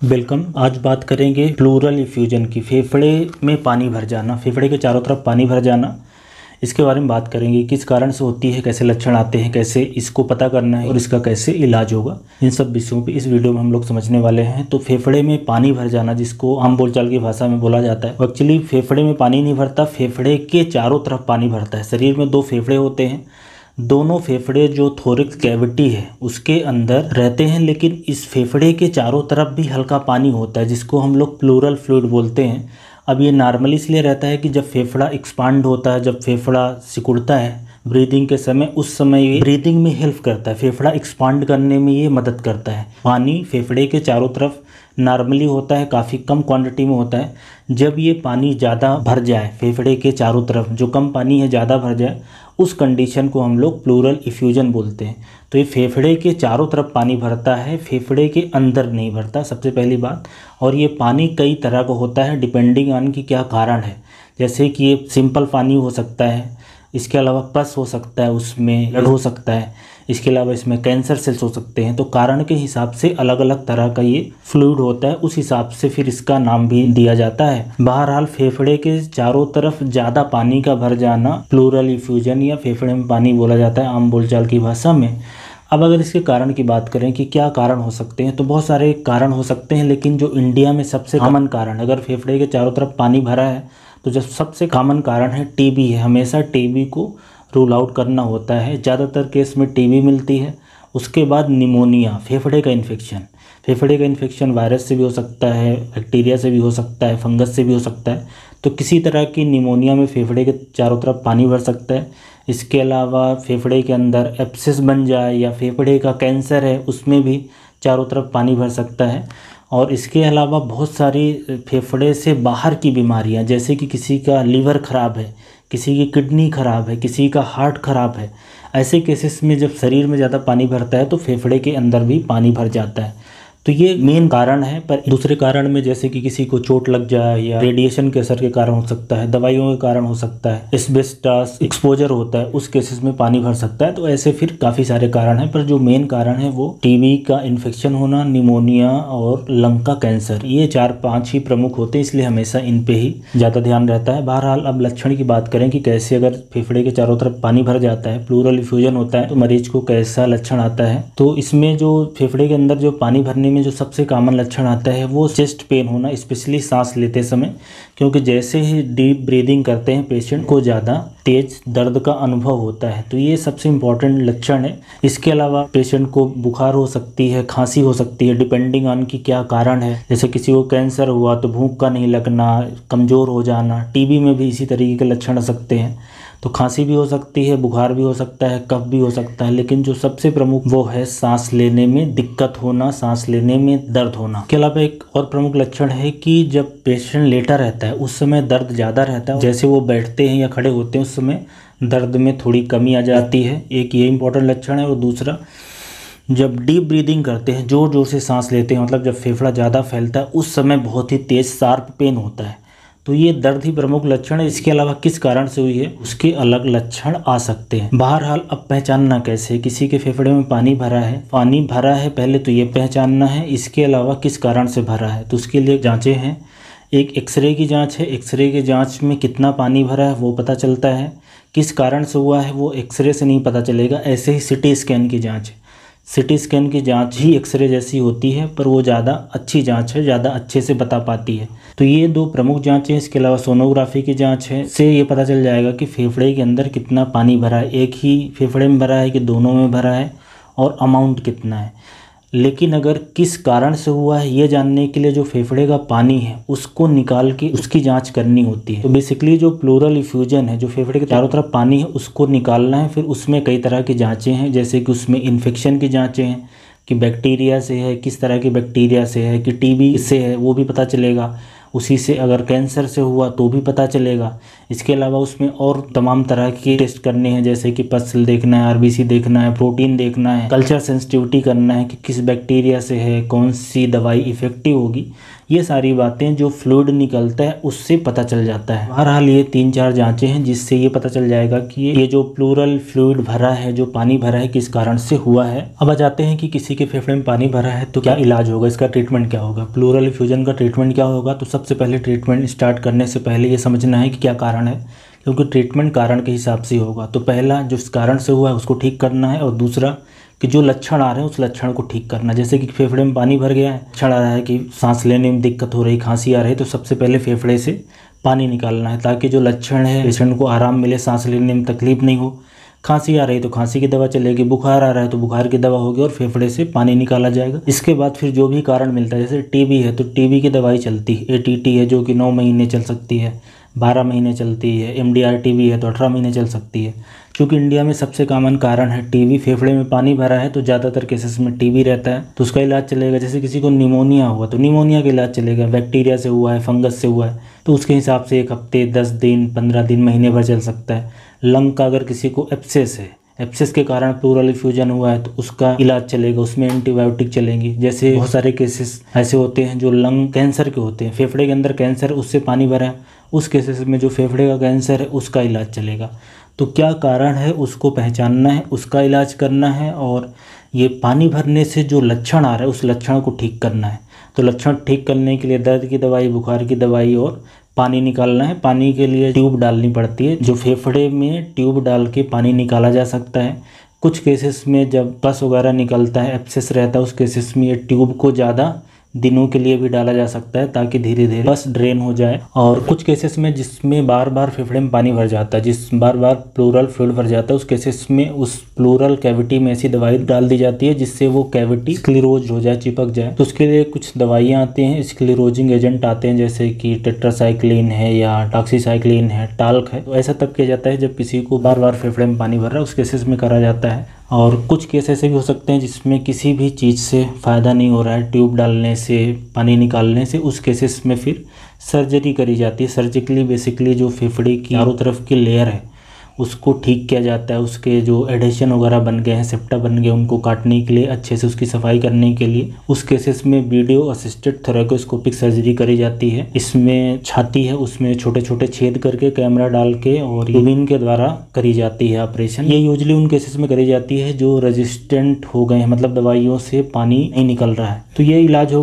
Welcome. आज बात करेंगे प्लूरल इफ्यूजन की। फेफड़े में पानी भर जाना, फेफड़े के चारों तरफ पानी भर जाना, इसके बारे में बात करेंगे। किस कारण से होती है, कैसे लक्षण आते हैं, कैसे इसको पता करना है और इसका कैसे इलाज होगा, इन सब विषयों पे इस वीडियो में हम लोग समझने वाले हैं। तो फेफड़े में पानी भर जाना, जिसको आम बोलचाल की भाषा में बोला जाता है, एक्चुअली फेफड़े में पानी नहीं भरता, फेफड़े के चारों तरफ पानी भरता है। शरीर में 2 फेफड़े होते हैं, दोनों फेफड़े जो थोरिक्स कैविटी है उसके अंदर रहते हैं, लेकिन इस फेफड़े के चारों तरफ भी हल्का पानी होता है, जिसको हम लोग प्लूरल फ्लूइड बोलते हैं। अब ये नॉर्मली इसलिए रहता है कि जब फेफड़ा एक्सपांड होता है, जब फेफड़ा सिकुड़ता है ब्रीदिंग के समय, उस समय ये ब्रीदिंग में हेल्प करता है, फेफड़ा एक्सपांड करने में ये मदद करता है। पानी फेफड़े के चारों तरफ नॉर्मली होता है, काफ़ी कम क्वांटिटी में होता है। जब ये पानी ज़्यादा भर जाए, फेफड़े के चारों तरफ जो कम पानी है ज़्यादा भर जाए, उस कंडीशन को हम लोग प्लूरल इफ्यूजन बोलते हैं। तो ये फेफड़े के चारों तरफ पानी भरता है, फेफड़े के अंदर नहीं भरता, सबसे पहली बात। और ये पानी कई तरह का होता है डिपेंडिंग ऑन कि क्या कारण है। जैसे कि ये सिंपल पानी हो सकता है, इसके अलावा पस हो सकता है, उसमें ब्लड हो सकता है, इसके अलावा इसमें कैंसर सेल्स हो सकते हैं। तो कारण के हिसाब से अलग अलग तरह का ये फ्लूइड होता है, उस हिसाब से फिर इसका नाम भी दिया जाता है। बहरहाल फेफड़े के चारों तरफ ज़्यादा पानी का भर जाना प्लूरल इफ्यूजन या फेफड़े में पानी बोला जाता है आम बोलचाल की भाषा में। अब अगर इसके कारण की बात करें कि क्या कारण हो सकते हैं, तो बहुत सारे कारण हो सकते हैं, लेकिन जो इंडिया में सबसे कॉमन कारण, अगर फेफड़े के चारों तरफ पानी भरा है तो जो सबसे कॉमन कारण है टीबी है। हमेशा टीबी को रूल आउट करना होता है, ज़्यादातर केस में टीबी मिलती है। उसके बाद निमोनिया, फेफड़े का इन्फेक्शन। फेफड़े का इन्फेक्शन वायरस से भी हो सकता है, बैक्टीरिया से भी हो सकता है, फंगस से भी हो सकता है। तो किसी तरह की निमोनिया में फेफड़े के चारों तरफ पानी भर सकता है। इसके अलावा फेफड़े के अंदर एब्सेस बन जाए या फेफड़े का कैंसर है, उसमें भी चारों तरफ पानी भर सकता है। और इसके अलावा बहुत सारी फेफड़े से बाहर की बीमारियां, जैसे कि किसी का लीवर ख़राब है, किसी की किडनी ख़राब है, किसी का हार्ट ख़राब है, ऐसे केसेस में जब शरीर में ज़्यादा पानी भरता है तो फेफड़े के अंदर भी पानी भर जाता है। तो ये मेन कारण है। पर दूसरे कारण में जैसे कि किसी को चोट लग जाए या रेडिएशन के असर के कारण हो सकता है, दवाइयों के कारण हो सकता है, एस्बेस्टॉस एक्सपोजर होता है, उस केसेस में पानी भर सकता है। तो ऐसे फिर काफ़ी सारे कारण हैं, पर जो मेन कारण है वो टीबी का इन्फेक्शन होना, निमोनिया और लंग का कैंसर, ये 4-5 ही प्रमुख होते हैं, इसलिए हमेशा इन पे ही ज़्यादा ध्यान रहता है। बहरहाल अब लक्षण की बात करें कि कैसे अगर फेफड़े के चारों तरफ पानी भर जाता है, प्लूरल इफ्यूजन होता है, तो मरीज को कैसा लक्षण आता है। तो इसमें जो फेफड़े के अंदर जो पानी भरने में जो सबसे कॉमन लक्षण आता है वो चेस्ट पेन होना, स्पेशली सांस लेते समय, क्योंकि जैसे ही डीप ब्रीदिंग करते हैं पेशेंट को ज़्यादा तेज दर्द का अनुभव होता है। तो ये सबसे इम्पॉर्टेंट लक्षण है। इसके अलावा पेशेंट को बुखार हो सकती है, खांसी हो सकती है, डिपेंडिंग ऑन कि क्या कारण है। जैसे किसी को कैंसर हुआ तो भूख का नहीं लगना, कमज़ोर हो जाना। टीबी में भी इसी तरीके के लक्षण आ सकते हैं। तो खांसी भी हो सकती है, बुखार भी हो सकता है, कफ भी हो सकता है, लेकिन जो सबसे प्रमुख वो है सांस लेने में दिक्कत होना, सांस लेने में दर्द होना। इसके अलावा एक और प्रमुख लक्षण है कि जब पेशेंट लेटा रहता है उस समय दर्द ज़्यादा रहता है, जैसे वो बैठते हैं या खड़े होते हैं उस समय दर्द में थोड़ी कमी आ जाती है। एक ये इंपॉर्टेंट लक्षण है। और दूसरा, जब डीप ब्रीदिंग करते हैं, ज़ोर ज़ोर से सांस लेते हैं, मतलब जब फेफड़ा ज़्यादा फैलता है, उस समय बहुत ही तेज़ शार्प पेन होता है। तो ये दर्द ही प्रमुख लक्षण है। इसके अलावा किस कारण से हुई है उसके अलग लक्षण आ सकते हैं। बहरहाल अब पहचानना कैसे, किसी के फेफड़े में पानी भरा है पहले तो ये पहचानना है। इसके अलावा किस कारण से भरा है, तो उसके लिए जांचें हैं। एक एक्सरे की जांच है, एक्सरे की जांच में कितना पानी भरा है वो पता चलता है। किस कारण से हुआ है वो एक्सरे से नहीं पता चलेगा। ऐसे ही सिटी स्कैन की जाँच है, सिटी स्कैन की जांच ही एक्सरे जैसी होती है, पर वो ज़्यादा अच्छी जांच है, ज़्यादा अच्छे से बता पाती है। तो ये 2 प्रमुख जांचें। इसके अलावा सोनोग्राफी की जांच है, से ये पता चल जाएगा कि फेफड़े के अंदर कितना पानी भरा है, एक ही फेफड़े में भरा है कि दोनों में भरा है, और अमाउंट कितना है। लेकिन अगर किस कारण से हुआ है ये जानने के लिए जो फेफड़े का पानी है उसको निकाल के उसकी जांच करनी होती है। तो बेसिकली जो प्लूरल इफ्यूजन है, जो फेफड़े के चारों तरफ पानी है उसको निकालना है। फिर उसमें कई तरह की जांचें हैं, जैसे कि उसमें इन्फेक्शन की जांचें हैं कि बैक्टीरिया से है, किस तरह की बैक्टीरिया से है, कि टीबी से है वो भी पता चलेगा। उसी से अगर कैंसर से हुआ तो भी पता चलेगा। इसके अलावा उसमें और तमाम तरह के टेस्ट करने हैं, जैसे कि पल्स देखना है, आरबीसी देखना है, प्रोटीन देखना है, कल्चर सेंसिटिविटी करना है कि किस बैक्टीरिया से है, कौन सी दवाई इफ़ेक्टिव होगी। ये सारी बातें जो फ्लूइड निकलता है उससे पता चल जाता है। बहरहाल ये 3-4 जांचें हैं जिससे ये पता चल जाएगा कि ये जो प्लूरल फ्लूइड भरा है, जो पानी भरा है, किस कारण से हुआ है। अब आ जाते हैं कि किसी के फेफड़े में पानी भरा है तो क्या इलाज होगा, इसका ट्रीटमेंट क्या होगा, प्लूरल इफ्यूजन का ट्रीटमेंट क्या होगा। तो सबसे पहले ट्रीटमेंट स्टार्ट करने से पहले ये समझना है कि क्या कारण है, क्योंकि ट्रीटमेंट कारण के हिसाब से होगा। तो पहला जो इस कारण से हुआ है उसको ठीक करना है, और दूसरा कि जो लक्षण आ रहे हैं उस लक्षण को ठीक करना। जैसे कि फेफड़े में पानी भर गया है, लक्षण आ रहा है कि सांस लेने में दिक्कत हो रही, खांसी आ रही है, तो सबसे पहले फेफड़े से पानी निकालना है ताकि जो लक्षण है पेशेंट को आराम मिले, सांस लेने में तकलीफ नहीं हो। खांसी आ रही है तो खांसी की दवा चलेगी, बुखार आ रहा है तो बुखार की दवा होगी और फेफड़े से पानी निकाला जाएगा। इसके बाद फिर जो भी कारण मिलता है, जैसे टीबी है तो टीबी की दवाई चलती है, एटीटी है जो कि 9 महीने चल सकती है, 12 महीने चलती है, एमडीआर टीबी है तो 18 महीने चल सकती है। क्योंकि इंडिया में सबसे कॉमन कारण है टीबी, फेफड़े में पानी भरा है तो ज़्यादातर केसेस में टीबी रहता है, तो उसका इलाज चलेगा। जैसे किसी को निमोनिया हुआ तो निमोनिया का इलाज चलेगा, बैक्टीरिया से हुआ है, फंगस से हुआ है तो उसके हिसाब से 1 हफ्ते, 10 दिन, 15 दिन, महीने भर चल सकता है। लंग का अगर किसी को एब्सेस है, एब्सेस के कारण प्लूरल इफ्यूजन हुआ है तो उसका इलाज चलेगा, उसमें एंटीबायोटिक चलेंगी। जैसे बहुत सारे केसेस ऐसे होते हैं जो लंग कैंसर के होते हैं, फेफड़े के अंदर कैंसर, उससे पानी भरा है, उस केसेस में जो फेफड़े का कैंसर है उसका इलाज चलेगा। तो क्या कारण है उसको पहचानना है, उसका इलाज करना है, और ये पानी भरने से जो लक्षण आ रहा है उस लक्षण को ठीक करना है। तो लक्षण ठीक करने के लिए दर्द की दवाई, बुखार की दवाई और पानी निकालना है। पानी के लिए ट्यूब डालनी पड़ती है, जो फेफड़े में ट्यूब डाल के पानी निकाला जा सकता है। कुछ केसेस में जब पस वगैरह निकलता है, एब्सेस रहता है, उस केसेस में ये ट्यूब को ज़्यादा दिनों के लिए भी डाला जा सकता है ताकि धीरे धीरे बस ड्रेन हो जाए। और कुछ केसेस में जिसमें बार बार फेफड़े में पानी भर जाता है, जिस बार बार प्लूरल फ्लूइड भर जाता है, उस केसेस में उस प्लूरल कैविटी में ऐसी दवाई डाल दी जाती है जिससे वो कैविटी स्क्लेरोज हो जाए, चिपक जाए। तो उसके लिए कुछ दवाइयाँ आती हैं, स्क्लेरोजिंग एजेंट आते हैं, जैसे कि टेट्रासाइक्लिन है या टॉक्सीसाइक्लिन है, टाल्क है। तो ऐसा तब किया जाता है जब किसी को बार बार फेफड़े में पानी भर रहा है, उस केसेस में करा जाता है। और कुछ केस ऐसे भी हो सकते हैं जिसमें किसी भी चीज़ से फ़ायदा नहीं हो रहा है, ट्यूब डालने से, पानी निकालने से, उस केसेस में फिर सर्जरी करी जाती है। सर्जिकली बेसिकली जो फेफड़े की चारों तरफ की लेयर है उसको ठीक किया जाता है, उसके जो एडेशन वगैरह बन गए हैं, सेप्टा बन गए, उनको काटने के लिए, अच्छे से उसकी सफाई करने के लिए उस केसेस में वीडियो असिस्टेड थोरैकोस्कोपिक सर्जरी करी जाती है। इसमें छाती है, उसमें छोटे छोटे छेद करके कैमरा डाल के और यूबिन के द्वारा करी जाती है ऑपरेशन। ये यूजली उन केसेस में करी जाती है जो रेजिस्टेंट हो गए हैं, मतलब दवाइयों से पानी नहीं निकल रहा है। तो ये इलाज हो गया।